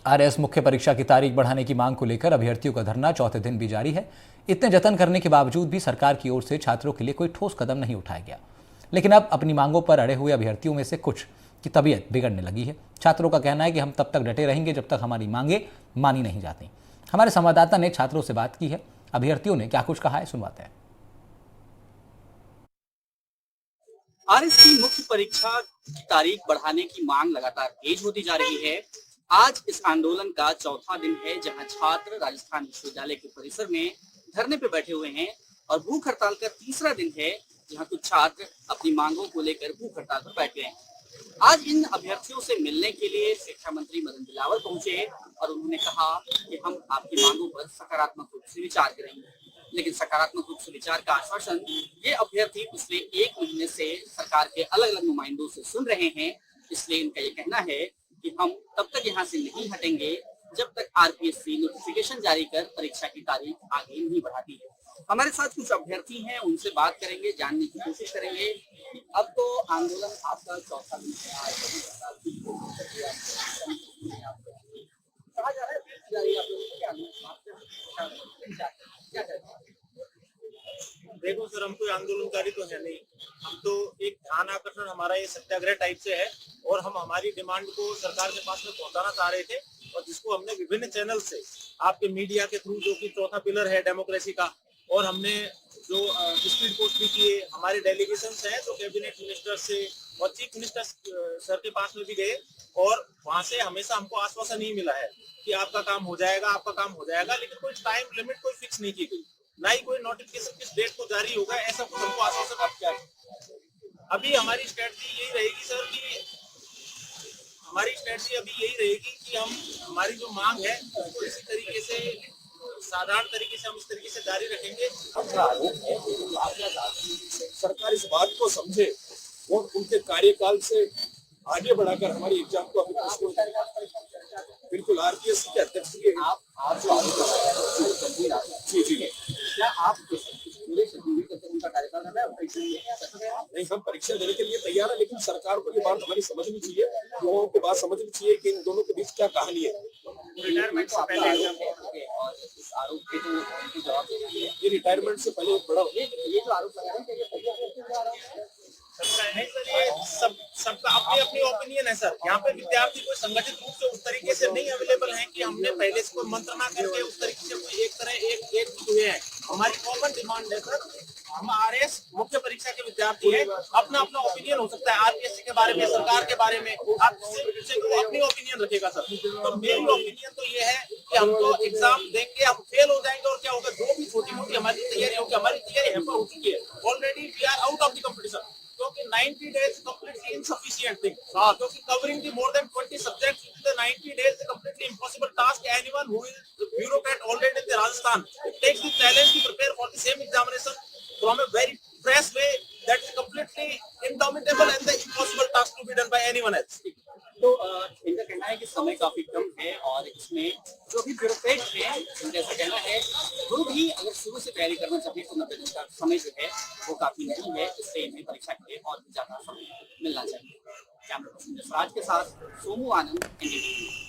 RAS मुख्य परीक्षा की तारीख बढ़ाने की मांग को लेकर अभ्यर्थियों का धरना चौथे दिन भी जारी है। इतने जतन करने के बावजूद भी सरकार की ओर से छात्रों के लिए कोई ठोस कदम नहीं उठाया गया। लेकिन अब अपनी मांगों पर अड़े हुए अभ्यर्थियों में से कुछ की तबीयत बिगड़ने लगी है। छात्रों का कहना है कि हम तब तक डटे रहेंगे जब तक हमारी मांगे मानी नहीं जाती। हमारे संवाददाता ने छात्रों से बात की है। अभ्यर्थियों ने क्या कुछ कहा है, सुनवाते हैं। आरएस की मुख्य परीक्षा की तारीख बढ़ाने की मांग लगातार तेज होती जा रही है। आज इस आंदोलन का चौथा दिन है, जहां छात्र राजस्थान विश्वविद्यालय के परिसर में धरने पे बैठे हुए हैं और भूख हड़ताल का तीसरा दिन है, जहां कुछ छात्र अपनी मांगों को लेकर भूख हड़ताल पर बैठ गए हैं। आज इन अभ्यर्थियों से मिलने के लिए शिक्षा मंत्री मदन दिलावर पहुंचे और उन्होंने कहा कि हम आपकी मांगों पर सकारात्मक रूप से विचार करेंगे। लेकिन सकारात्मक रूप से विचार का आश्वासन ये अभ्यर्थी पिछले 1 महीने से सरकार के अलग अलग नुमाइंदों से सुन रहे हैं। इसलिए इनका ये कहना है कि हम तब तक यहाँ से नहीं हटेंगे जब तक आरपीएससी नोटिफिकेशन जारी कर परीक्षा की तारीख आगे नहीं बढ़ाती है। हमारे साथ कुछ अभ्यर्थी हैं, उनसे बात करेंगे, जानने की कोशिश करेंगे कि अब तो आंदोलन आपका चौथा दिन है। कहा जा रहा है देखो सर, हम कोई आंदोलनकारी तो है नहीं। हम तो एक ध्यान आकर्षण, हमारा ये सत्याग्रह टाइप से है और हम हमारी डिमांड को सरकार के पास में पहुंचाना चाह रहे थे और जिसको हमने विभिन्न चैनल से आपके मीडिया के थ्रू, जो कि चौथा पिलर है डेमोक्रेसी का, और हमने जो स्पीड पोस्ट भी किए, हमारे डेलीगेशन हैं जो कैबिनेट मिनिस्टर से और चीफ मिनिस्टर सर के पास में भी गए और वहां से हमेशा हमको आश्वासन ही मिला है कि आपका काम हो जाएगा, आपका काम हो जाएगा। लेकिन कोई टाइम लिमिट कोई फिक्स नहीं की गई, ना ही कोई नोटिफिकेशन किस डेट को जारी होगा, ऐसा कुछ हमको आश्वासन अब क्या है। अभी हमारी स्ट्रेटजी यही रहेगी सर कि हमारी स्ट्रेटजी अभी यही रहेगी कि हम हमारी जो मांग है उसको इसी तरीके से, साधारण तरीके से हम इस तरीके से जारी रखेंगे। सरकार इस बात को समझे और उनके कार्यकाल से आगे बढ़ाकर हमारी एग्जाम को बिल्कुल आरपीएस के अध्यक्ष के आप जो जी क्या आप उनका कार्यकाल नहीं, हम परीक्षा देने के लिए तैयार है, लेकिन सरकार को ये बात हमारी समझनी चाहिए, लोगों को बात समझनी चाहिए कि इन दोनों के बीच क्या कहानी है। रिटायरमेंट से पहले और इस आरोप के जो उनकी जवाब ये रिटायरमेंट से पहले बड़ा ये जो आरोप लगा रहे हैं सबका अपनी अपनी ओपिनियन है सर। यहाँ पे विद्यार्थी कोई संगठित रूप से उस तरीके से नहीं अवेलेबल है कि हमने पहले से कोई मंत्रणा करके उस तरीके से कोई एक हुए हैं। हमारी कॉमन डिमांड है सर, हम आरएस मुख्य परीक्षा के विद्यार्थी हैं, अपना अपना ओपिनियन हो सकता है आरपीएससी के बारे में, सरकार के बारे में। आप वो अपनी ओपिनियन रखेगा सर। तो मेरी ओपिनियन तो ये है कि हम तो एग्जाम देंगे, हम फेल हो जाएंगे और क्या होगा, जो भी छोटी मोटी हमारी तैयारी होगी, हमारी तैयारी हैम्पर हो चुकी है already. We are out of the competition, क्योंकि 90 days completely insufficient thing, क्योंकि covering the more than 20 subjects within the 90 days is a completely impossible task. Anyone who is a bureaucrat already in the Rajasthan, it takes the challenge to prepare for the same examination from a very fresh way that is completely indomitable and the impossible task to be done by anyone else. तो इनका कहना है कि समय काफी कम है और इसमें जो भी ब्यूरोक्रेट है, उनका ऐसा कहना है वो भी अगर शुरू से तैयारी करना चाहिए तो 90 दिन का समय जो है वो काफी नहीं है। इससे इन्हें परीक्षा के लिए और भी ज्यादा समय मिलना चाहिए। कैमरा पर्सन के साथ सोमू आनंद, NDTV।